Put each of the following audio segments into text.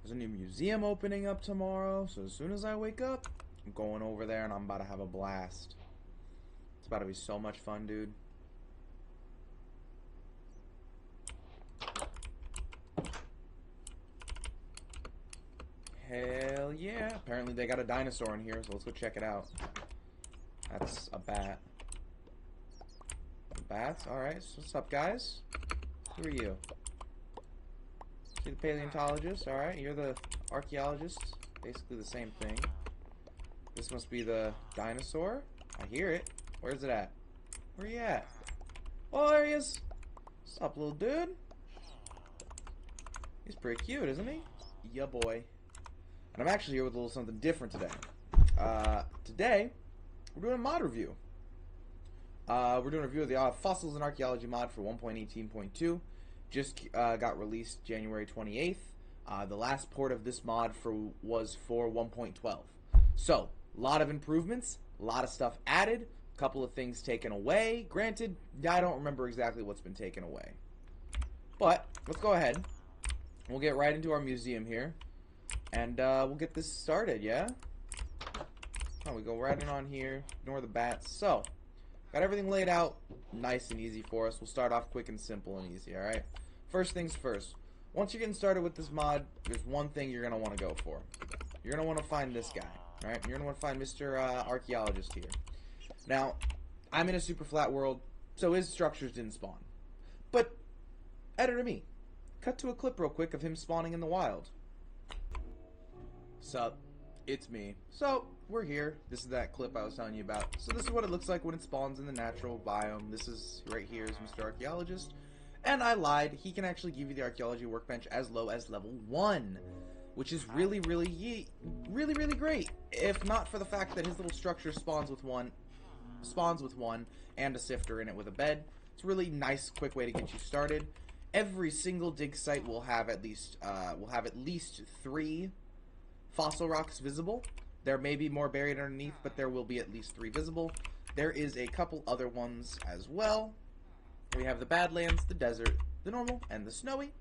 There's a new museum opening up tomorrow, so as soon as I wake up, I'm going over there and I'm about to have a blast. It's about to be so much fun, dude. Hell yeah. Apparently they got a dinosaur in here, so let's go check it out. That's a bat. Bats? Alright, so what's up, guys? Who are you? See the paleontologist? Alright, you're the archaeologist. Basically the same thing. This must be the dinosaur. I hear it. Where's it at? Where you at? Oh, there he is. What's up, little dude? He's pretty cute, isn't he? Yeah, boy. And I'm actually here with a little something different today. Today, we're doing a mod review. We're doing a review of the Fossils and Archaeology mod for 1.18.2. Just got released January 28th. The last port of this mod was for 1.12. So, a lot of improvements, a lot of stuff added, a couple of things taken away. Granted, I don't remember exactly what's been taken away. But, let's go ahead. We'll get right into our museum here. And we'll get this started, yeah? Oh, we go right in on here. Ignore the bats. So, got everything laid out nice and easy for us. We'll start off quick and simple and easy, alright? First things first. Once you're getting started with this mod, there's one thing you're going to want to go for. You're going to want to find this guy, alright? You're going to want to find Mr. Archaeologist here. Now, I'm in a super flat world, so his structures didn't spawn. But, editor me. Cut to a clip real quick of him spawning in the wild. Sup, it's me. So, we're here. This is that clip I was telling you about. So this is what it looks like when it spawns in the natural biome. This is, right here is Mr. Archaeologist. And I lied. He can actually give you the archaeology workbench as low as level 1. Which is really great. If not for the fact that his little structure spawns with one and a sifter in it with a bed. It's a really nice, quick way to get you started. Every single dig site will have at least 3 fossil rocks visible. There may be more buried underneath, but there will be at least 3 visible. There is a couple other ones as well. We have the Badlands, the Desert, the Normal, and the Snowy.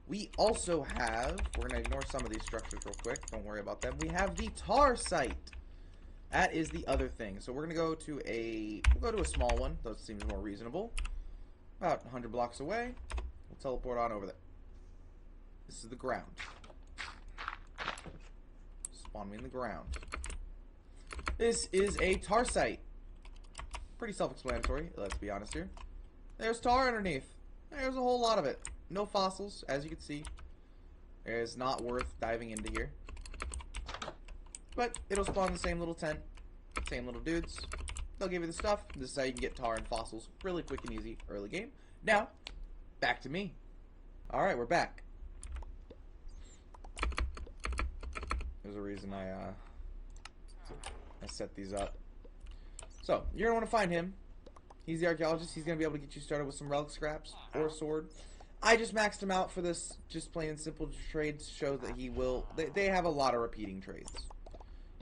We also have, we're going to ignore some of these structures real quick, don't worry about them. We have the Tar Site. That is the other thing. So we're going to go to we'll go to a small one, though it seems more reasonable. About 100 blocks away. We'll teleport on over there. This is the ground. Spawn me in the ground. This is a tar site. Pretty self-explanatory, let's be honest here. There's tar underneath. There's a whole lot of it. No fossils, as you can see. It's not worth diving into here. But it'll spawn the same little tent. Same little dudes. They'll give you the stuff. This is how you can get tar and fossils really quick and easy early game. Now, back to me. Alright, we're back. There's a reason I set these up. So, you're going to want to find him. He's the archaeologist. He's going to be able to get you started with some relic scraps or a sword. I just maxed him out for this just plain and simple trades to show that he will... They have a lot of repeating trades.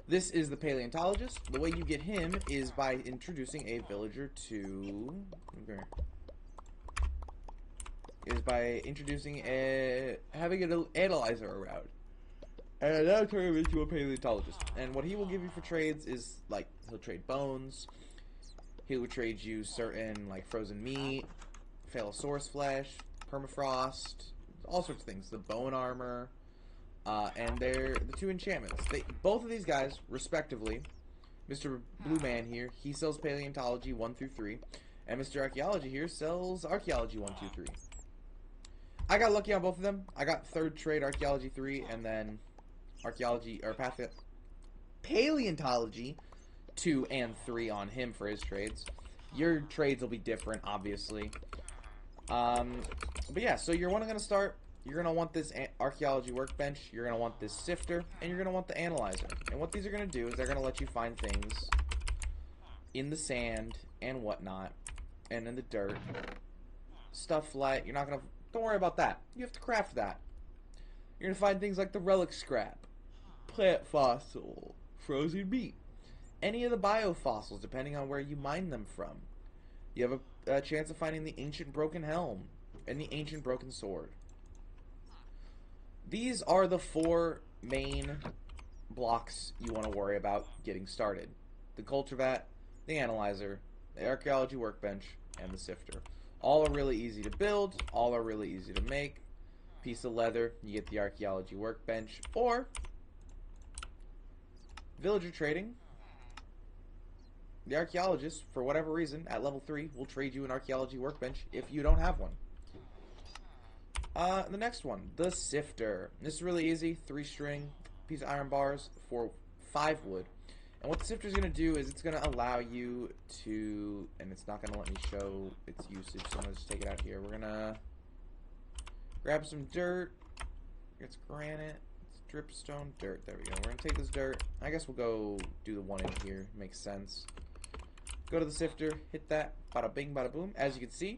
This is the paleontologist. The way you get him is by introducing a villager to... Okay. Is by introducing having an analyzer around. And that'll turn him into a paleontologist. And what he will give you for trades is, like, he'll trade bones. He will trade you certain, like, frozen meat, Phalosaurus flesh, permafrost, all sorts of things. The bone armor, and they're the 2 enchantments. Both of these guys, respectively, Mr. Blue Man here, he sells paleontology 1 through 3, and Mr. Archaeology here sells archaeology 1, 2, 3. I got lucky on both of them. I got 3rd trade archaeology 3, and then archaeology or paleontology 2 and 3 on him for his trades. Your trades will be different, obviously. But yeah, so you're going to start. You're going to want this archaeology workbench. You're going to want this sifter, and you're going to want the analyzer. And what these are going to do is they're going to let you find things in the sand and whatnot, and in the dirt. Stuff like you're not going to. Don't worry about that. You have to craft that. You're going to find things like the relic scrap, plant fossil, frozen meat, any of the biofossils, depending on where you mine them from. You have a chance of finding the ancient broken helm and the ancient broken sword. these are the 4 main blocks you want to worry about getting started. The culture vat, the analyzer, the archaeology workbench, and the sifter. All are really easy to build, all are really easy to make. Piece of leather, you get the archaeology workbench, or villager trading. The archaeologist, for whatever reason, at level 3, will trade you an archaeology workbench if you don't have one. The next one, the sifter. This is really easy. 3-string, piece of iron bars for 5 wood. And what the sifter is going to do is it's going to allow you to, and it's not going to let me show its usage, so I'm going to just take it out here. We're going to grab some dirt. It's granite. It's dripstone. Dirt. There we go. We're going to take this dirt. I guess we'll go do the one in here. Makes sense. Go to the sifter. Hit that. Bada bing, bada boom. As you can see,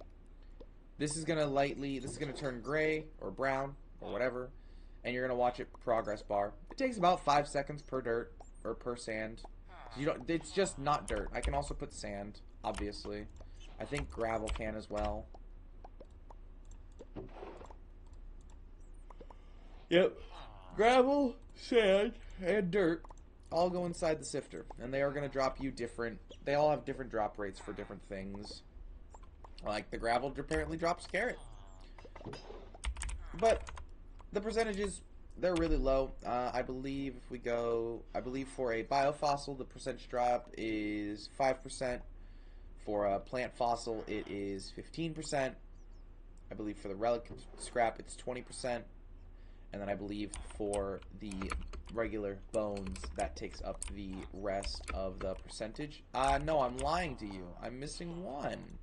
this is going to turn gray or brown or whatever. And you're going to watch it progress bar. It takes about 5 seconds per dirt. Or per sand. It's just not dirt. I can also put sand, obviously. I think gravel can as well. Yep. Gravel, sand, and dirt all go inside the sifter. And they are going to drop you different... They all have different drop rates for different things. Like the gravel apparently drops carrot. But the percentages... They're really low. I believe if we go... I believe for a biofossil, the percentage drop is 5%. For a plant fossil, it is 15%. I believe for the relic scrap, it's 20%. And then I believe for the regular bones, that takes up the rest of the percentage. No, I'm lying to you. I'm missing one.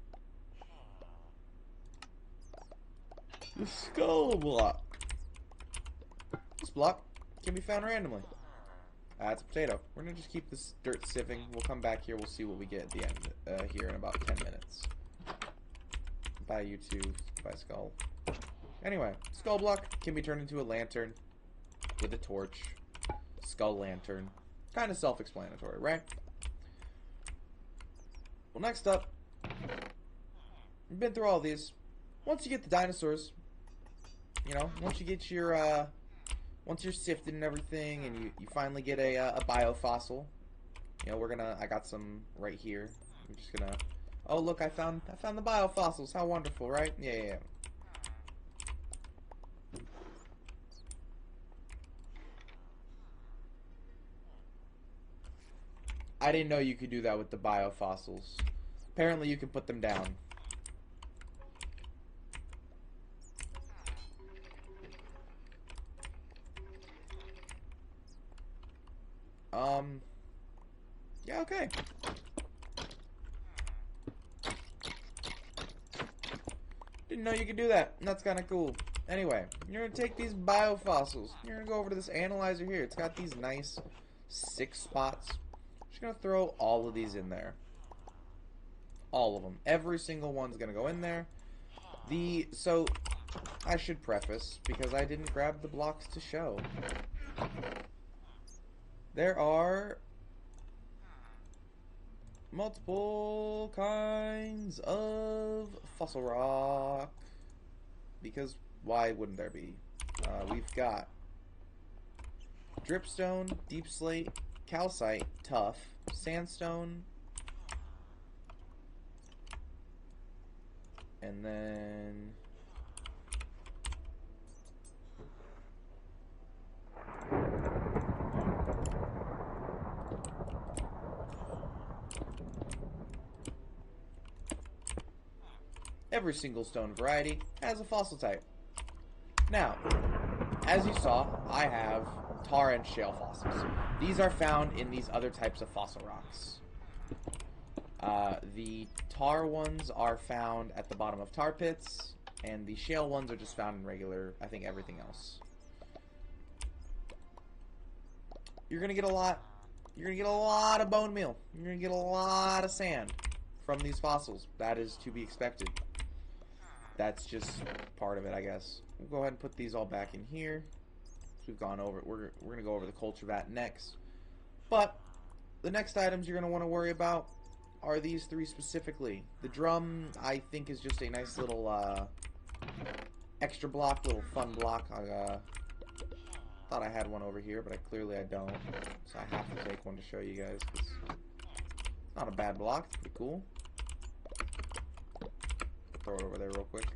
The skull block. This block can be found randomly. It's a potato. We're going to just keep this dirt sieving. We'll come back here. We'll see what we get at the end here in about 10 minutes. Bye, YouTube. Bye, skull. Anyway, skull block can be turned into a lantern with a torch. Skull lantern. Kind of self-explanatory, right? Well, next up, we've been through all these. Once you get the dinosaurs, you know, once you get your... Once you're sifted and everything, and you finally get a biofossil, you know, I got some right here. I'm just gonna, oh look, I found the biofossils. How wonderful, right? Yeah. I didn't know you could do that with the biofossils. Apparently you can put them down. Yeah, okay. Didn't know you could do that. That's kind of cool. Anyway, you're going to take these biofossils. You're going to go over to this analyzer here. It's got these nice 6 spots. Just going to throw all of these in there. All of them. Every single one's going to go in there. So, I should preface, because I didn't grab the blocks to show. There are multiple kinds of fossil rock, because why wouldn't there be? We've got dripstone, deep slate, calcite, tough, sandstone, and then every single stone variety has a fossil type. Now, as you saw, I have tar and shale fossils. These are found in these other types of fossil rocks. The tar ones are found at the bottom of tar pits, and the shale ones are just found in regular, I think, everything else. You're gonna get a lot. You're gonna get a lot of bone meal. You're gonna get a lot of sand from these fossils. That is to be expected. That's just part of it, I guess. We'll go ahead and put these all back in here. We've gone over it. We're going to go over the culture vat next. But the next items you're going to want to worry about are these 3 specifically. The drum, I think, is just a nice little extra block, little fun block. Thought I had one over here, but clearly I don't. So I have to take one to show you guys. It's not a bad block. It's pretty cool. Throw it over there real quick.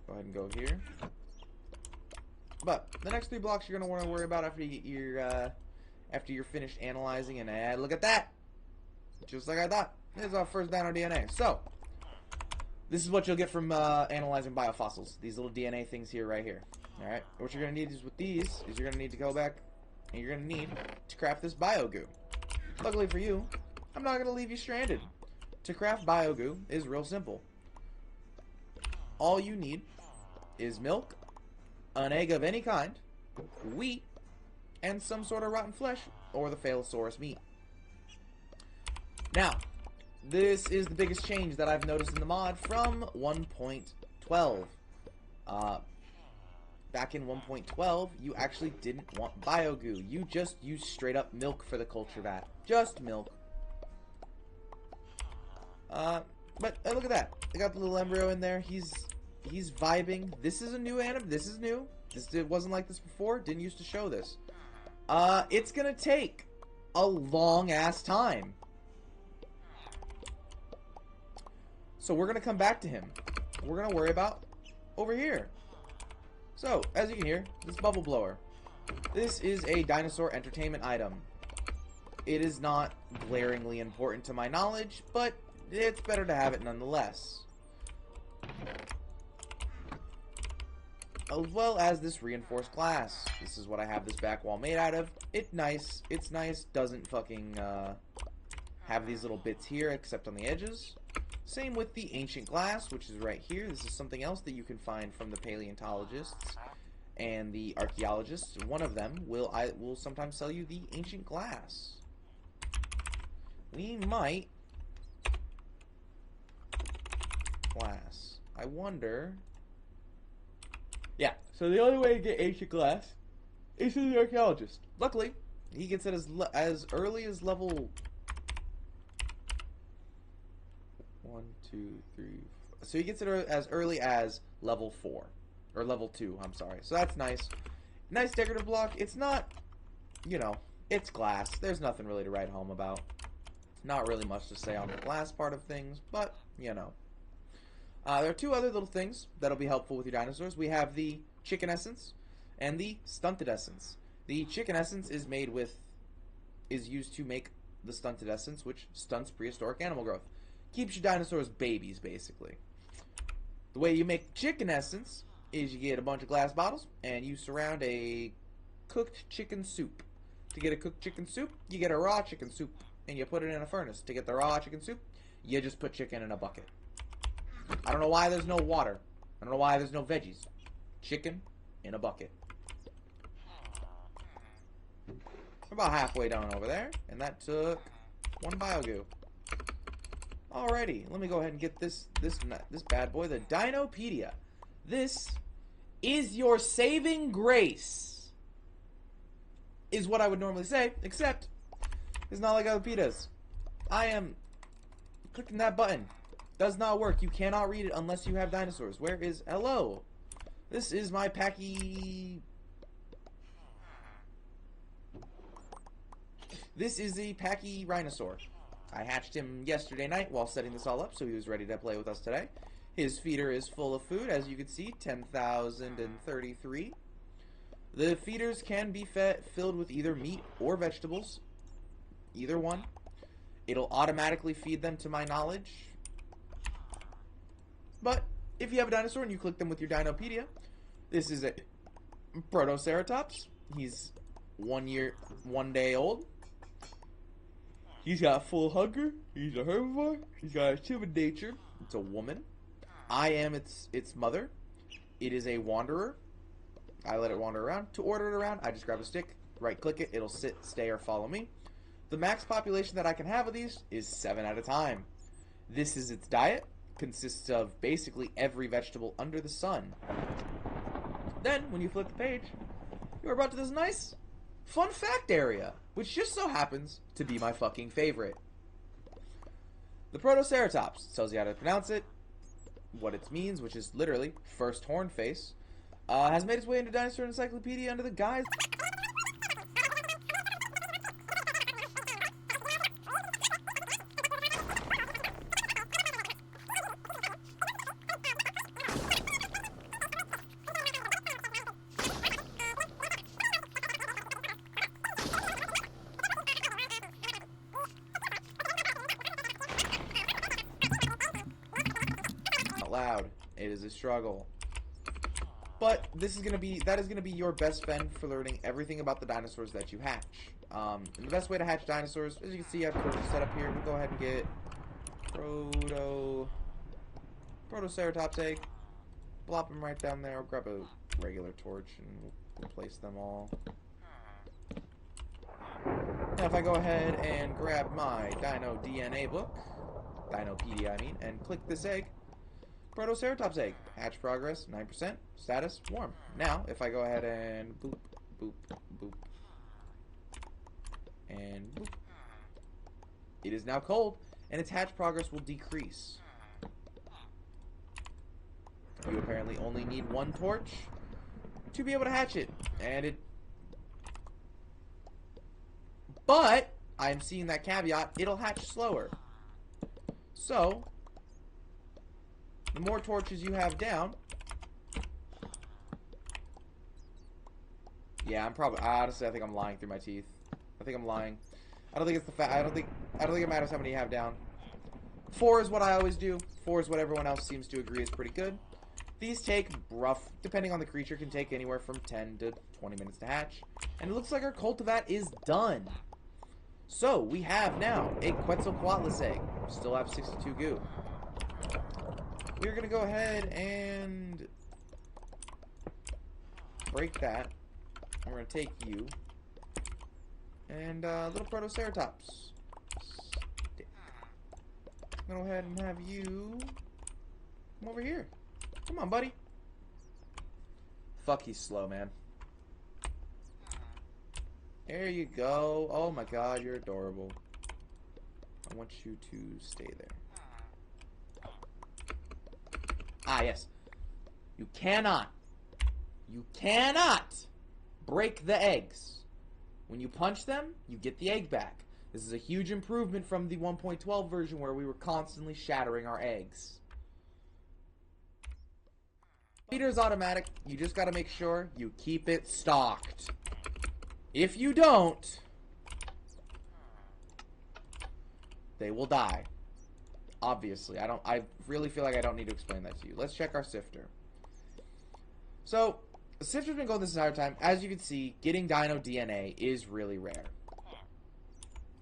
Go ahead and go here. But the next 3 blocks you're gonna want to worry about after you're finished analyzing. And look at that, just like I thought. This is our first Dino DNA. So this is what you'll get from analyzing biofossils. These little DNA things here, right here. All right. What you're gonna need is with these is you're gonna need to go back and you're gonna need to craft this bio goo. Luckily for you, I'm not gonna leave you stranded. To craft bio goo is real simple. All you need is milk, an egg of any kind, wheat, and some sort of rotten flesh or the Phalosaurus meat. Now, this is the biggest change that I've noticed in the mod from 1.12. Back in 1.12, you actually didn't want bio goo. You just used straight up milk for the culture vat. Just milk. But look at that. I got the little embryo in there. He's vibing. This is a new anime. This is new. It wasn't like this before. Didn't used to show this. It's gonna take a long ass time. So we're gonna come back to him. We're gonna worry about over here. So, as you can hear, this bubble blower. This is a dinosaur entertainment item. It is not glaringly important to my knowledge, but it's better to have it nonetheless. As well as this reinforced glass. This is what I have this back wall made out of. It's nice. It's nice. Doesn't fucking have these little bits here except on the edges. Same with the ancient glass, which is right here. This is something else that you can find from the paleontologists and the archaeologists. One of them will sometimes sell you the ancient glass. We might glass. I wonder. Yeah. So the only way to get ancient glass is to the archaeologist. Luckily, he gets it as early as level 1, 2, 3. So he gets it as early as level 4 or level 2. I'm sorry. So that's nice. Nice decorative block. It's not, you know, it's glass. There's nothing really to write home about. Not really much to say on the glass part of things, but you know. There are 2 other little things that'll be helpful with your dinosaurs. We have the chicken essence and the stunted essence. The chicken essence is used to make the stunted essence, which stunts prehistoric animal growth. Keeps your dinosaurs babies, basically. The way you make chicken essence is you get a bunch of glass bottles and you surround a cooked chicken soup. To get a cooked chicken soup, you get a raw chicken soup and you put it in a furnace. To get the raw chicken soup, you just put chicken in a bucket. I don't know why there's no water. I don't know why there's no veggies. Chicken in a bucket. We're about halfway down over there, and that took 1 biogoo. Alrighty, let me go ahead and get this bad boy, the Dinopedia. This is your saving grace, is what I would normally say, except it's not like other PETAs. I am clicking that button. Does not work. You cannot read it unless you have dinosaurs. Where is... Hello. This is my Packy... This is the Packy Rhinosaur. I hatched him yesterday night while setting this all up, so he was ready to play with us today. His feeder is full of food, as you can see, 10,033. The feeders can be filled with either meat or vegetables. Either one. It'll automatically feed them, to my knowledge. But if you have a dinosaur and you click them with your Dinopedia, this is a Protoceratops. He's 1 day old. He's got full hunger. He's a herbivore. He's got a timid nature. It's a woman. I am its mother. It is a wanderer. I let it wander around. To order it around, I just grab a stick, right click it, it'll sit, stay, or follow me. The max population that I can have of these is 7 at a time. This is its diet. Consists of basically every vegetable under the sun. Then, when you flip the page, you are brought to this nice fun fact area, which just so happens to be my fucking favorite. The Protoceratops tells you how to pronounce it, what it means, which is literally first horn face. Has made its way into Dinosaur Encyclopedia under the guise... Loud. It is a struggle. But that is gonna be your best spend for learning everything about the dinosaurs that you hatch. And the best way to hatch dinosaurs, as you can see, I have torches set up here. We'll go ahead and get Protoceratops egg. Plop them right down there. I'll grab a regular torch and we'll replace them all. Now if I go ahead and grab my Dino DNA book, Dinopedia I mean, and click this egg, Protoceratops egg. Hatch progress, 9%. Status, warm. Now, if I go ahead and boop, boop, boop, and boop, it is now cold, and its hatch progress will decrease. You apparently only need one torch to be able to hatch it, and it... But, I'm seeing that caveat, it'll hatch slower. So... the more torches you have down, yeah, I'm probably honestly I think I'm lying through my teeth. I think I'm lying. I don't think it's the fact. I don't think it matters how many you have down. 4 is what I always do. 4 is what everyone else seems to agree is pretty good. These take rough, depending on the creature, can take anywhere from 10 to 20 minutes to hatch. And it looks like our cultivat is done. So we have now a Quetzalcoatlus egg. Still have 62 goo. We're going to go ahead and break that. We're going to take you and little Protoceratops. Go ahead and have you come over here. Come on, buddy. Fuck, he's slow, man. There you go. Oh my god, you're adorable. I want you to stay there. Ah, yes. You cannot break the eggs. When you punch them, you get the egg back. This is a huge improvement from the 1.12 version where we were constantly shattering our eggs. Feeder is automatic. You just gotta make sure you keep it stocked. If you don't, they will die. Obviously, I really feel like I don't need to explain that to you. Let's check our sifter. So, the sifter's been going this entire time. As you can see, getting Dino DNA is really rare.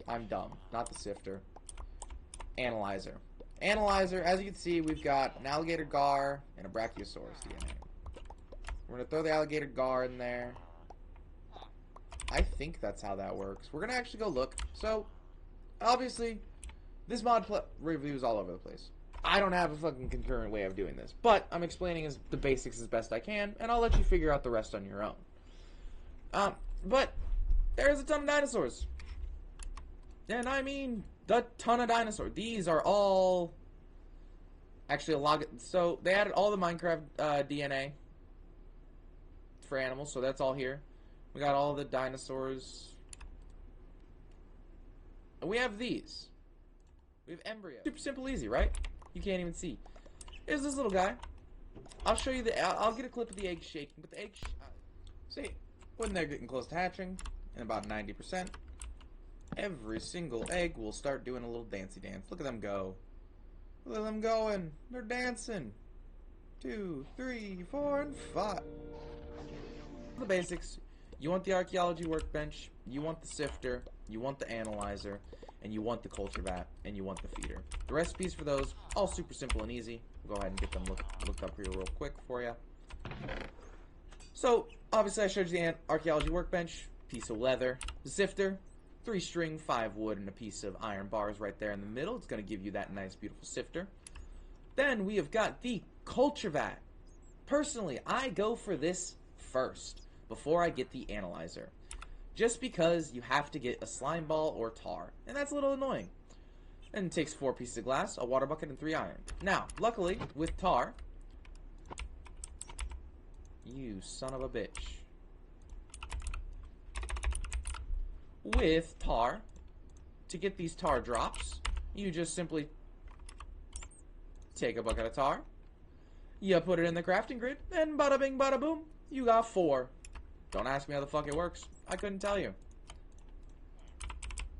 I'm dumb. Not the sifter. Analyzer. Analyzer, as you can see, we've got an alligator gar and a brachiosaurus DNA. We're going to throw the alligator gar in there. I think that's how that works. We're going to actually go look. So, obviously, this mod review is all over the place. I don't have a fucking concurrent way of doing this, but I'm explaining the basics as best I can, and I'll let you figure out the rest on your own. But there's a ton of dinosaurs. And I mean, the ton of dinosaurs. These are all actually a lot. So they added all the Minecraft DNA for animals, so that's all here. We got all the dinosaurs. And we have these. We have embryos. Super simple, easy, right? You can't even see. Here's this little guy. I'll show you I'll get a clip of the egg shaking, but the egg. See, when they're getting close to hatching, and about 90%, every single egg will start doing a little dancey dance. Look at them go. Look at them going. They're dancing. 2, 3, 4, and 5. The basics. You want the archaeology workbench, you want the sifter, you want the analyzer, and you want the culture vat, and you want the feeder. The recipes for those, all super simple and easy. We'll go ahead and get them looked up here real quick for you. So, obviously I showed you the archaeology workbench, piece of leather, the sifter, 3 string, 5 wood, and a piece of iron bars right there in the middle. It's going to give you that nice, beautiful sifter. Then we have got the culture vat. Personally, I go for this first, before I get the analyzer. Just because you have to get a slime ball or tar, and that's a little annoying. And it takes 4 pieces of glass, a water bucket, and 3 iron. Now, luckily, with tar, You son of a bitch. With tar. To get these tar drops, you just simply take a bucket of tar. You put it in the crafting grid, and bada bing, bada boom, you got 4. Don't ask me how the fuck it works. I couldn't tell you.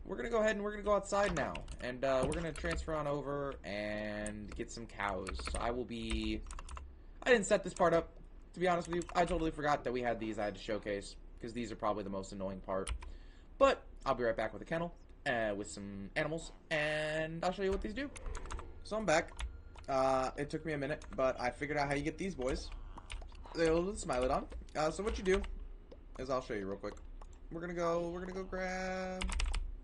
We're gonna go ahead and we're gonna go outside now, and we're gonna transfer on over and get some cows. So I didn't set this part up, to be honest with you. I totally forgot that we had these I had to showcase, because these are probably the most annoying part. But I'll be right back with a kennel, with some animals, and I'll show you what these do. So I'm back. It took me a minute, but I figured out how you get these boys. They're a little Smilodon. So what you do is, I'll show you real quick. We're gonna go grab.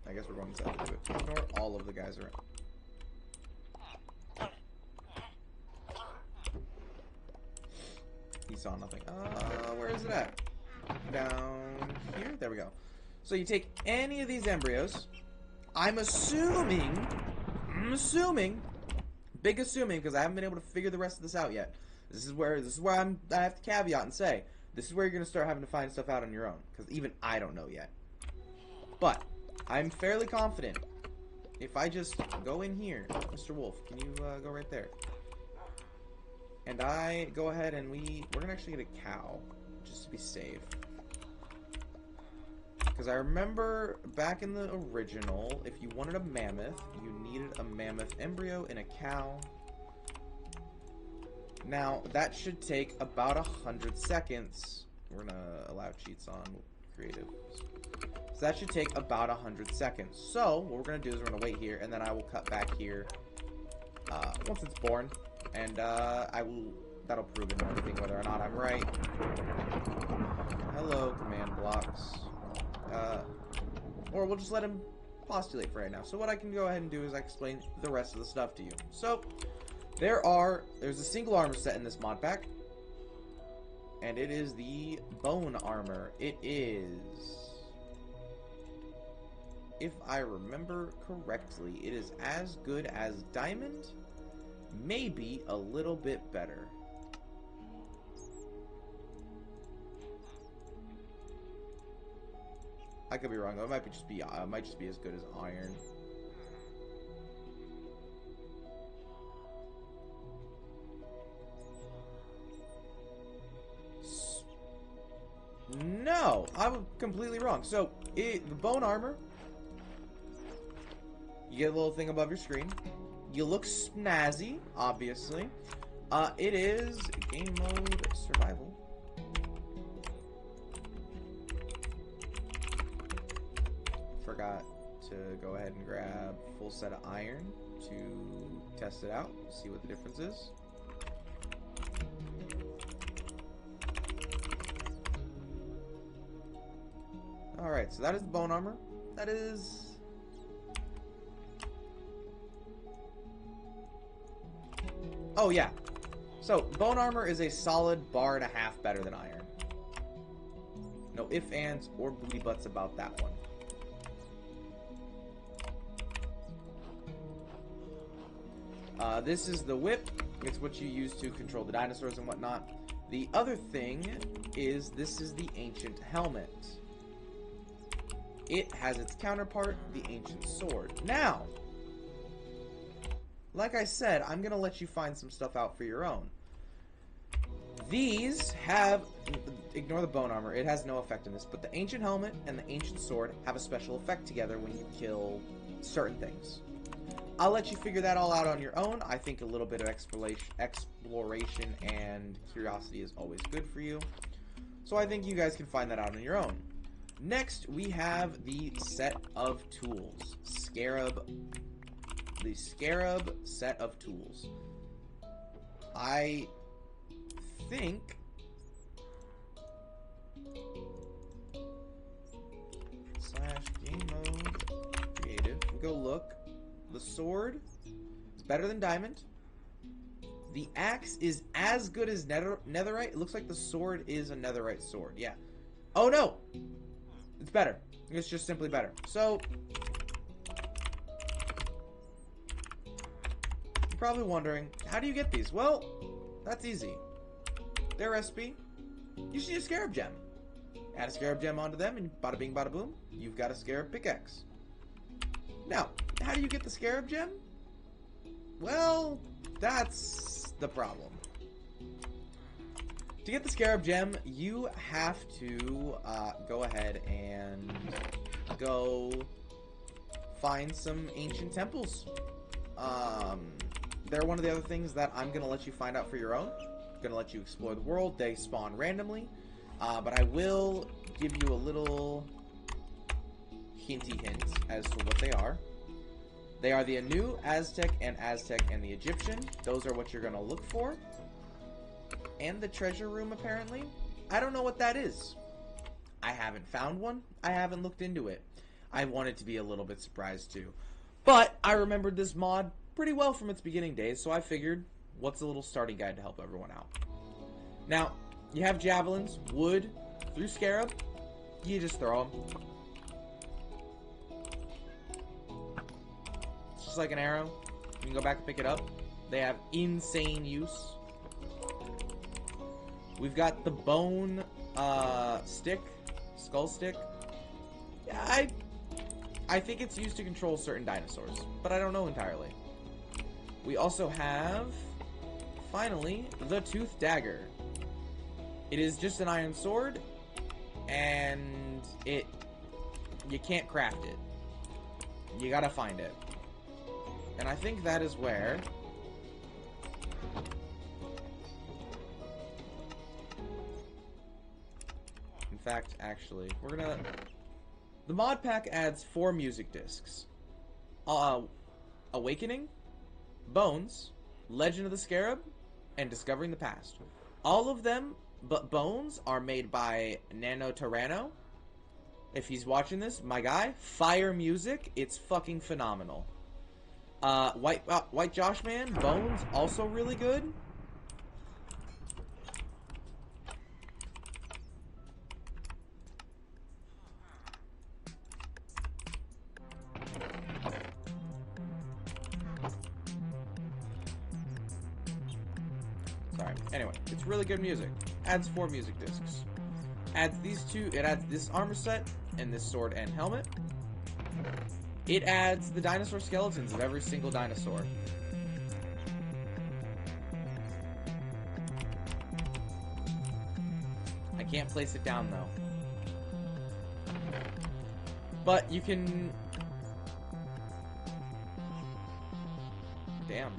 I guess we're going inside to do it. Ignore all of the guys around. He saw nothing. Where is it at? Down here? There we go. So you take any of these embryos. I'm assuming, big assuming, because I haven't been able to figure the rest of this out yet. This is where I have to caveat and say, this is where you're going to start having to find stuff out on your own, because even I don't know yet. But I'm fairly confident if I just go in here, Mr. Wolf, can you go right there? And I go ahead and we're going to actually get a cow, just to be safe. Because I remember back in the original, if you wanted a mammoth, you needed a mammoth embryo and a cow. Now, that should take about 100 seconds. We're going to allow cheats on creative. So that should take about 100 seconds. So, what we're going to do is we're going to wait here, and then I will cut back here once it's born. And that'll prove in everything whether or not I'm right. Hello, command blocks. Or we'll just let him postulate for right now. So what I can go ahead and do is I explain the rest of the stuff to you. So, there's a single armor set in this mod pack. And it is the bone armor. It is, if I remember correctly, it is as good as diamond, maybe a little bit better. I could be wrong though. It might just be as good as iron. No, I was completely wrong. So, the bone armor, you get a little thing above your screen. You look snazzy, obviously. It is game mode survival. Forgot to go ahead and grab full set of iron to test it out, see what the difference is. Alright, so that is the bone armor. That is... Oh, yeah. So, bone armor is a solid bar and a half better than iron. No ifs, ands, or booty butts about that one. This is the whip. It's what you use to control the dinosaurs and whatnot. The other thing is this is the ancient helmet. It has its counterpart, the ancient sword. Now, like I said, I'm going to let you find some stuff out for your own. These have, ignore the bone armor, it has no effect in this, but the ancient helmet and the ancient sword have a special effect together when you kill certain things. I'll let you figure that all out on your own. I think a little bit of exploration and curiosity is always good for you. So I think you guys can find that out on your own. Next, we have the set of tools. The Scarab set of tools. I think... / game mode creative. We go look. The sword is better than diamond. The axe is as good as netherite. It looks like the sword is a netherite sword. Yeah. Oh no! It's better. It's just simply better. So, you're probably wondering, how do you get these? Well, that's easy. Their recipe you just need a scarab gem. Add a scarab gem onto them, and bada bing, bada boom, you've got a scarab pickaxe. Now, how do you get the scarab gem? Well, that's the problem. To get the scarab gem, you have to go ahead and go find some ancient temples. They're one of the other things that I'm going to let you find out for your own. I'm going to let you explore the world. They spawn randomly. But I will give you a little hinty hint as to what they are. They are the Anu, Aztec, and the Egyptian. Those are what you're going to look for. And the treasure room, apparently. I don't know what that is. I haven't found one. I haven't looked into it. I wanted to be a little bit surprised, too. But I remembered this mod pretty well from its beginning days, so I figured, what's a little starting guide to help everyone out? Now, you have javelins, wood, through scarab. You just throw them. It's just like an arrow. You can go back and pick it up. They have insane use. We've got the bone stick, skull stick. Yeah, I think it's used to control certain dinosaurs, but I don't know entirely. We also have, finally, the tooth dagger. It is just an iron sword, and you can't craft it. You gotta find it. And I think that is where in fact, actually, we're gonna... The mod pack adds 4 music discs. Awakening, Bones, Legend of the Scarab, and Discovering the Past. All of them, but Bones, are made by Nano Tyranno. If he's watching this, my guy, fire music, it's fucking phenomenal. White Josh Man, Bones, also really good. Sorry. Anyway, it's really good music. Adds 4 music discs. Adds these 2. It adds this armor set and this sword and helmet. It adds the dinosaur skeletons of every single dinosaur. I can't place it down though. But you can... Damn.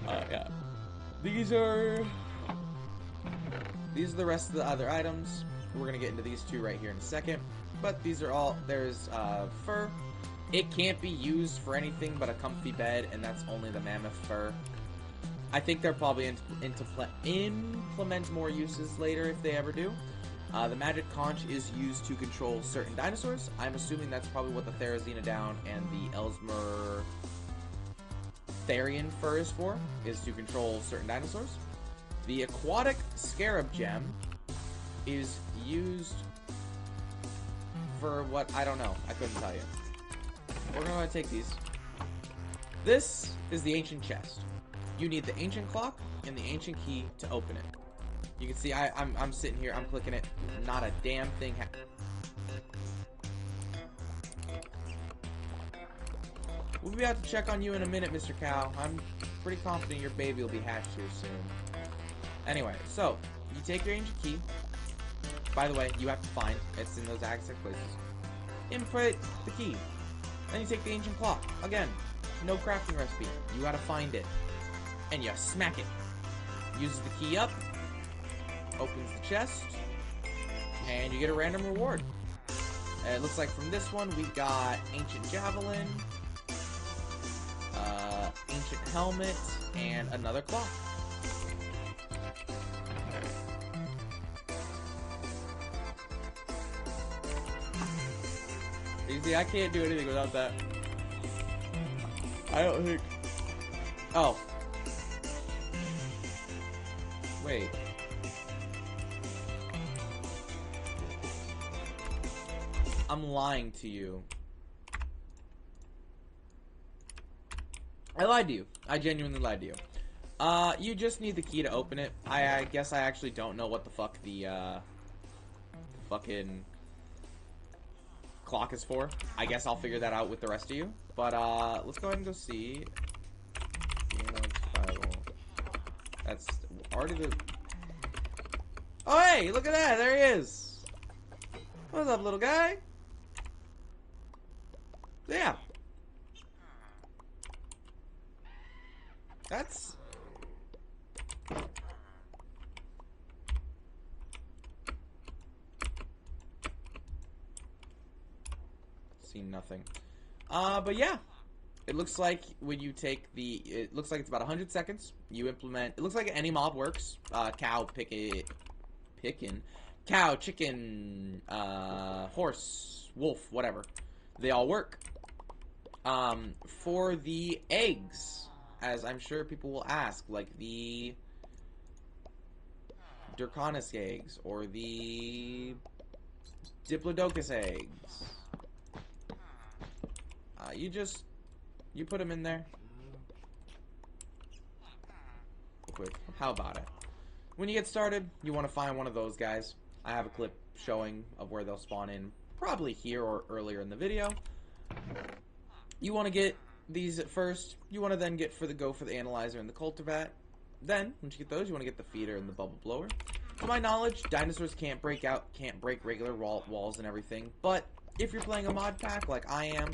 Yeah. These are the rest of the other items. We're gonna get into these 2 right here in a second. But these are all... There's fur. It can't be used for anything but a comfy bed, and that's only the mammoth fur. I think they'll probably implement more uses later if they ever do. The magic conch is used to control certain dinosaurs. I'm assuming that's probably what the Therizinodown and the Ellesmer Therian fur is for, is to control certain dinosaurs. The aquatic scarab gem is used for what? I don't know. I couldn't tell you. We're going to take these. This is the ancient chest. You need the ancient clock and the ancient key to open it. You can see I'm sitting here, I'm clicking it, not a damn thing We'll be out to check on you in a minute, Mr. Cow. I'm pretty confident your baby will be hatched here soon. Anyway, so, you take your ancient key. By the way, you have to find, it's in those exact places. Input the key. Then you take the ancient clock. Again, no crafting recipe. You gotta find it. And you smack it. Uses the key up. Opens the chest. And you get a random reward. It looks like from this one we got ancient javelin, ancient helmet, and another clock. You see, I can't do anything without that. I don't think... Oh. Wait. I'm lying to you. I lied to you. I genuinely lied to you. You just need the key to open it. I guess I actually don't know what the fuck the fucking clock is for. I guess I'll figure that out with the rest of you. But, let's go ahead and go see. That's already the... Oh, hey! Look at that! There he is! What's up, little guy? Yeah. That's... See nothing. But yeah. It looks like when you take the... It looks like it's about 100 seconds. You implement... It looks like any mob works. Cow, pickin'. Cow, chicken, horse, wolf, whatever. They all work. For the eggs, as I'm sure people will ask, like the Draconis eggs, or the Diplodocus eggs. You put them in there. Quick. How about it? When you get started, you want to find one of those guys. I have a clip showing of where they'll spawn in, probably here or earlier in the video. You want to get these at first. You want to then go for the analyzer and the cultivat. Then, once you get those, you want to get the feeder and the bubble blower. To my knowledge, dinosaurs can't break regular walls and everything. But if you're playing a mod pack like I am,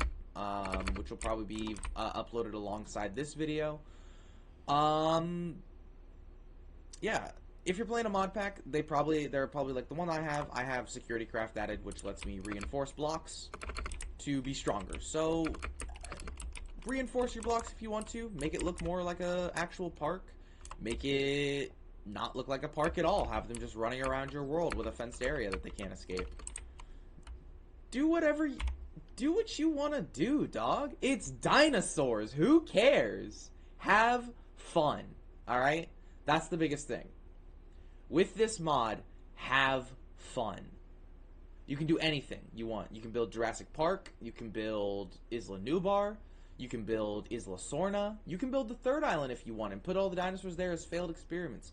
which will probably be uploaded alongside this video, yeah. If you're playing a mod pack, they're probably like the one I have security craft added, which lets me reinforce blocks to be stronger. So reinforce your blocks if you want to. Make it look more like a actual park. Make it not look like a park at all. Have them just running around your world with a fenced area that they can't escape. Do what you want to do, dog. It's dinosaurs. Who cares? Have fun. All right? That's the biggest thing. With this mod, have fun. You can do anything you want. You can build Jurassic Park. You can build Isla Nublar. You can build Isla Sorna. You can build the third island if you want and put all the dinosaurs there as failed experiments.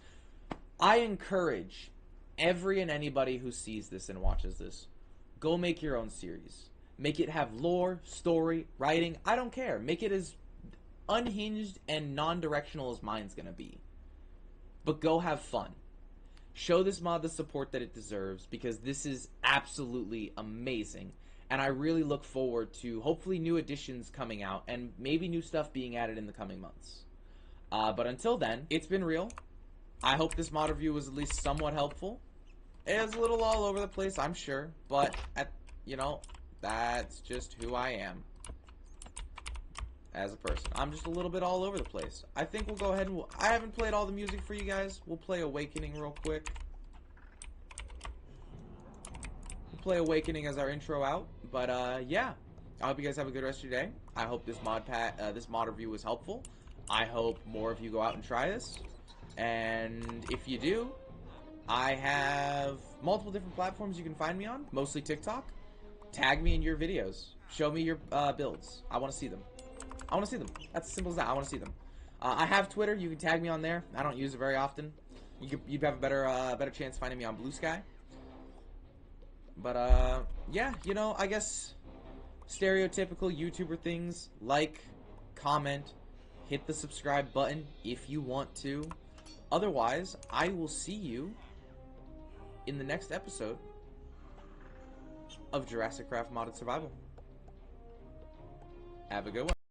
I encourage every and anybody who sees this and watches this, go make your own series. Make it have lore, story, writing. I don't care. Make it as unhinged and non-directional as mine's going to be. But go have fun. Show this mod the support that it deserves, because this is absolutely amazing. And I really look forward to hopefully new additions coming out and maybe new stuff being added in the coming months. But until then, it's been real. I hope this mod review was at least somewhat helpful. It was a little all over the place, I'm sure. But, that's just who I am as a person. I'm just a little bit all over the place. I think we'll go ahead and... I haven't played all the music for you guys. We'll play Awakening real quick. We'll play Awakening as our intro out. But, yeah. I hope you guys have a good rest of your day. I hope this mod review was helpful. I hope more of you go out and try this. And if you do, I have multiple different platforms you can find me on. Mostly TikTok. Tag me in your videos. Show me your builds. I want to see them. I want to see them. That's as simple as that. I want to see them. I have Twitter. You can tag me on there. I don't use it very often. You'd have a better chance finding me on Blue Sky. But yeah, I guess stereotypical YouTuber things: like, comment, hit the subscribe button if you want to. Otherwise, I will see you in the next episode of Jurassic Craft Modded Survival. Have a good one.